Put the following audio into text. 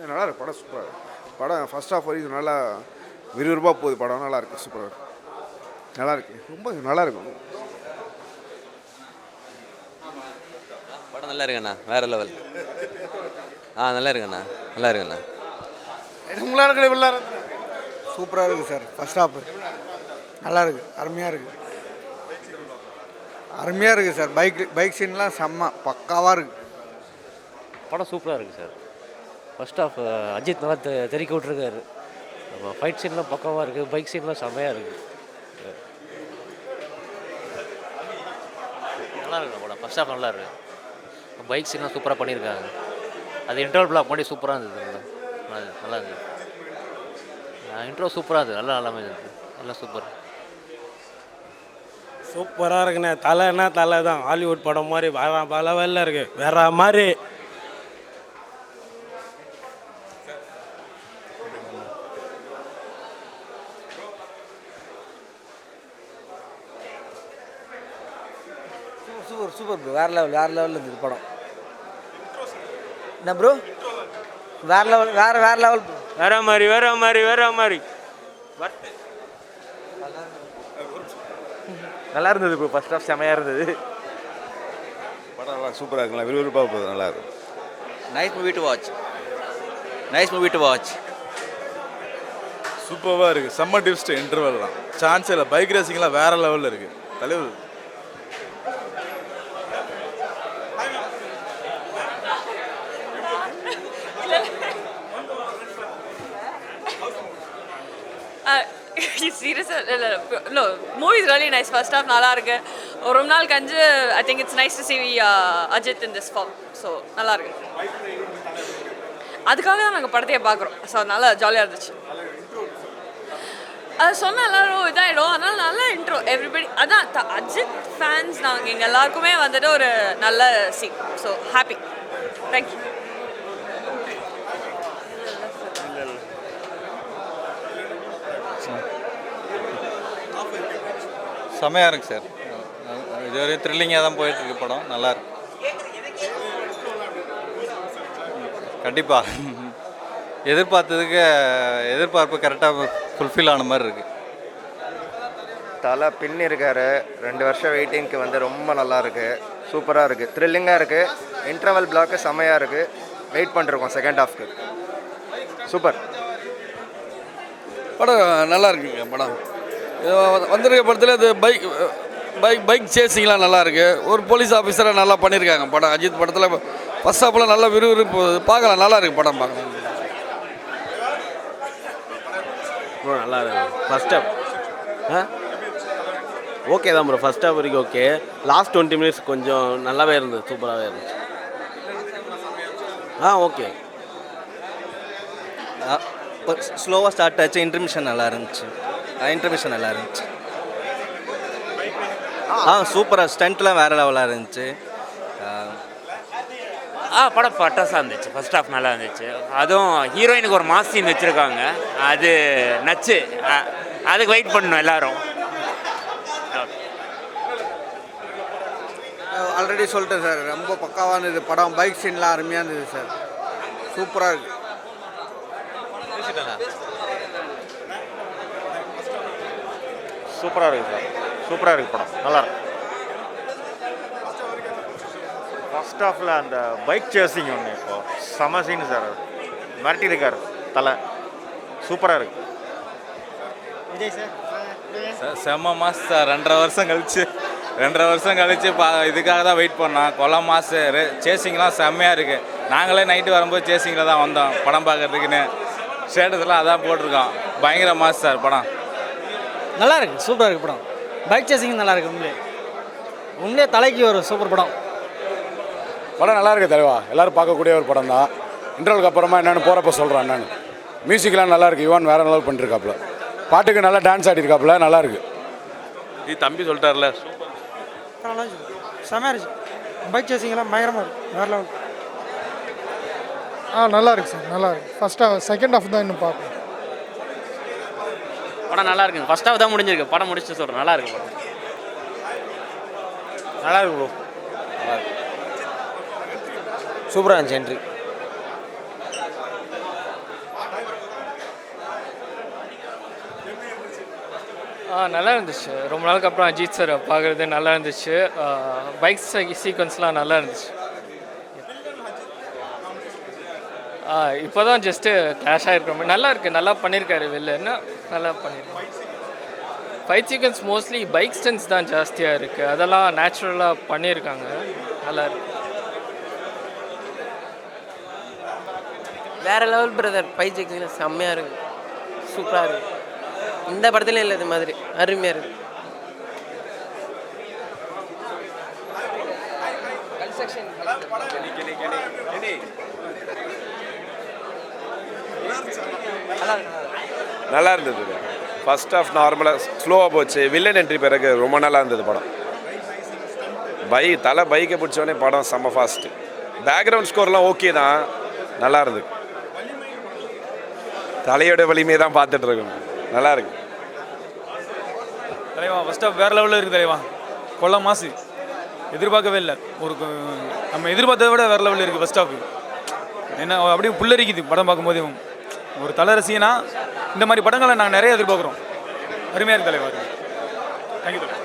நல்லா இருக்கு படம், சூப்பராக இருக்கு படம். ஃபர்ஸ்ட் ஹாஃப் வரைக்கும் நல்லா விறுவிறுப்பாக போகுது படம். நல்லா இருக்கு, சூப்பராக இருக்கு, நல்லா இருக்கு, ரொம்ப நல்லா இருக்கும் படம். நல்லா இருக்குண்ணா, வேற லெவல். நல்லா இருக்குண்ணா, நல்லா இருக்குண்ணா. சூப்பராக இருக்குது சார். ஃபர்ஸ்ட் ஹாஃப் நல்லா இருக்குது, அருமையாக இருக்குது, அருமையாக இருக்குது சார். பைக் சீன்லாம் செம்ம பக்காவாக இருக்குது. படம் சூப்பராக இருக்குது சார். ஃபர்ஸ்ட் ஆஃப் அஜித் நல்லா தெறிக்க விட்ருக்காரு. ஃபைட் சீன்லாம் பக்காவாக இருக்குது, பைக் சீன்லாம் செம்மையாக இருக்குது. நல்லா இருக்குது படம். ஃபர்ஸ்ட் ஆஃப் நல்லா இருக்குது, பைக் சீன்லாம் சூப்பராக பண்ணியிருக்காங்க. அது இன்டர்வல் பிளாக் பண்ணி சூப்பராக இருந்தது. நல்லா இருந்தது. இன்ட்ரோ சூப்பராக இருந்தது, நல்லா இருந்தது, நல்லா சூப்பர். சூப்பராக இருக்குண்ணே. தலைன்னா தலை தான். ஹாலிவுட் படம் மாதிரி வேற லெவலில் இருக்குது, வேற மாதிரி. Super super bro. வேறு லெவலில் இருந்தது படம். என்ன ப்ரோ? வேறு லெவல், வேறு லெவல் ப்ரோ. வேற மாதிரி. நல்லா இருந்தது ப்ரோ. ஃபர்ஸ்ட் ஹாஃப் செமையாக இருந்தது. படம் நல்லா சூப்பராக இருக்குங்களா, விறுவிறுப்பாக போகுது, நல்லா இருக்கும். Nice movie to watch, nice movie to watch. சூப்பராக இருக்குது. செம்ம டிப்ஸ்ட் இன்டர்வல்லாம் சான்ஸ் இல்லை. பைக் ரேசிங்லாம் வேற லெவலில் இருக்குது. தலைவர் சீரியஸாக இல்லை no movie is really nice. First half நல்லா இருக்கு. ஒரு ரொம்ப நாள் கழிஞ்சு I think it's nice to see Ajith in this form. So நல்லா இருக்கு. அதுக்காக தான் நாங்கள் படத்தையே பார்க்குறோம். ஸோ அதனால ஜாலியாக இருந்துச்சு. அது சொன்னால் எல்லோரும் இதாகிடும். அதனால நல்ல இன்ட்ரோ எவ்ரிபடி. அதான் அஜித் ஃபேன்ஸ் நாங்கள் எங்கள் எல்லாருக்குமே வந்துட்டு ஒரு நல்ல சீன். So happy. தேங்க்யூ. செமையாக இருக்குது சார். இது ஒரு த்ரில்லிங்காக தான் போயிட்டுருக்கு படம். நல்லாயிருக்கு கண்டிப்பாக. எதிர்பார்ப்பு கரெக்டாக ஃபுல்ஃபில் ஆன மாதிரி இருக்குது. தலை பின் இருக்கார். 2 வருஷம் வெயிட்டிங்க்கு வந்து ரொம்ப நல்லா இருக்குது, சூப்பராக இருக்குது, த்ரில்லிங்காக இருக்குது. இன்டர்வல் பிளாக்கு செம்மையாக இருக்குது. வெயிட் பண்ணிருக்கோம் செகண்ட் ஹாஃப்க்கு. சூப்பர் படம். நல்லா இருக்குங்க படம். வந்திருக்க படத்தில் இது பைக் சேசிங்லாம் நல்லா இருக்குது. ஒரு போலீஸ் ஆஃபீஸராக நல்லா பண்ணியிருக்காங்க படம். அஜித் படத்தில் ஃபர்ஸ்ட் ஹாஃப்லாம் நல்லா விறுவிறுப்பு பார்க்கலாம். நல்லா இருக்குது படம், பார்க்கலாம். ப்ரோ நல்லா இருக்கு. ஃபர்ஸ்ட் ஹாஃப் ஓகே தான் ப்ரோ. ஃபர்ஸ்ட் ஹாஃப் வரைக்கும் ஓகே. லாஸ்ட் 20 மினிட்ஸ் கொஞ்சம் நல்லாவே இருந்தது, சூப்பராகவே இருந்துச்சு. ஓகே. ஸ்லோவாக ஸ்டார்ட் ஆச்சு. இன்டர்மிஷன் நல்லா இருந்துச்சு. சூப்பராக ஸ்டண்ட்லாம் வேறு லெவலாக இருந்துச்சு. படம் பட்டாசாக இருந்துச்சு. ஃபர்ஸ்ட் ஹாஃப் நல்லா இருந்துச்சு. அதுவும் ஹீரோயினுக்கு ஒரு மாஸ் சீன் வச்சுருக்காங்க. அது நச்சு. அதுக்கு வெயிட் பண்ணணும் எல்லோரும். ஆல்ரெடி சொல்லிட்டேன் சார், ரொம்ப பக்காவாக இருந்தது படம். பைக் சீன்லாம் அருமையாக இருந்தது சார். சூப்பராக இருக்குது. சூப்பராக இருக்குது சார். சூப்பராக இருக்குது படம். நல்லா இருக்கு. ஃபர்ஸ்ட் ஹாஃபில் அந்த பைக் சேசிங் ஒன்று இப்போ செம சீன் சார். மிரட்டி இருக்கார் தலை. சூப்பராக இருக்குது. விஜய் சார் செம்ம மாஸ் சார். 2.5 வருஷம் கழிச்சு இதுக்காக தான் வெயிட் பண்ணோம். கொலை மாஸ் சேசிங்லாம் செம்மையாக இருக்குது. நாங்களே நைட்டு வரும்போது சேசிங்கில் தான் வந்தோம் படம் பார்க்குறதுக்குன்னு. ஸ்டேட்டஸ்லாம் அதான் போட்டிருக்கோம். பயங்கர மாஸ் சார் படம். நல்லா இருக்குது, சூப்பராக இருக்குது படம். பைக் சேசிங் நல்லா இருக்குது. உண்மையிலே தலைக்கு ஒரு சூப்பர் படம். படம் நல்லா இருக்குது தலைவா. எல்லோரும் பார்க்கக்கூடிய ஒரு படம் தான். இன்டர்வலுக்கு அப்புறமா என்னென்னு போகிறப்ப சொல்கிறேன். என்னென்னு மியூசிக்லாம் நல்லா இருக்குது. யுவன் வேறு லெவல் பண்ணிருக்காப்புல. பாட்டுக்கு நல்லா டான்ஸ் ஆடிருக்காப்புல. நல்லா இருக்குது. இது தம்பி சொல்லிட்டார்ல. நல்லா இருந்துச்சு, செமையாக இருந்துச்சு. பைக் சேசிங்லாம் பயங்கரமாக இருக்குது, வேறு லெவல். நல்லா இருக்குது சார், நல்லா இருக்குது. ஃபர்ஸ்ட் ஹாஃப், செகண்ட் ஹாஃப் தான் இன்னும் பார்ப்போம். படம் நல்லா இருக்குங்க. ஃபர்ஸ்ட் ஹாஃப் தான் முடிஞ்சிருக்கு. படம் முடிச்சு சொல்கிறேன், நல்லா இருக்கு படம். நல்லா இருக்கு ப்ரோ. சூப்பராக இருந்துச்சு என்ட்ரி. நல்லா இருந்துச்சு. ரொம்ப நாளுக்கு அப்புறம் அஜித் சார் பார்க்குறது நல்லா இருந்துச்சு. பைக் சீக்வன்ஸ்லாம் நல்லா இருந்துச்சு. இப்போ தான் ஜஸ்ட்டு கிளாஷ் ஆகிருக்கிற மாதிரி நல்லா இருக்குது. நல்லா பண்ணியிருக்காரு வெளிலன்னா நல்லா பண்ணியிருக்காரு. Fight sequence mostly bike stunts தான் ஜாஸ்தியாக இருக்குது. அதெல்லாம் நேச்சுரலாக பண்ணியிருக்காங்க. நல்லா இருக்கு. வேறு லெவல் பிரதர். ஃபைட் சீக்வன்ஸ் செம்மையாக இருக்குது, சூப்பராக இருக்குது. இந்த படத்துல இல்லை இது மாதிரி அருமையாக இருக்குது. நல்லா இருந்தது. ஃபர்ஸ்ட் ஆஃப் நார்மலாக ஸ்லோவாக போச்சு. வில்லன் என்ட்ரி பிறகு ரொம்ப நல்லா இருந்தது படம். தலை பைக்கை பிடிச்சோடனே படம் செம்ம ஃபாஸ்ட்டு. பேக்ரவுண்ட் ஸ்கோர்லாம் ஓகே தான், நல்லா இருந்தது. தலையோட வலிமையை தான் பார்த்துட்ருக்கோம். நல்லா இருக்கு தலைவா. ஃபர்ஸ்ட் ஆஃப் வேறு லெவலில் இருக்குது தலைவா. கொள்ள மாசு எதிர்பார்க்கவே இல்லை. நம்ம எதிர்பார்த்ததை விட வேறு லெவலில் இருக்குது ஃபர்ஸ்ட் ஆஃப். என்ன அப்படியே புல்லரிக்குது படம் பார்க்கும்போதே. ஒரு தலை ரசிகனா இந்த மாதிரி படங்களை நாங்கள் நிறைய எதிர்பார்க்குறோம். அருமையாக இருக்குது தலைவா. தேங்க்யூ தலைவா.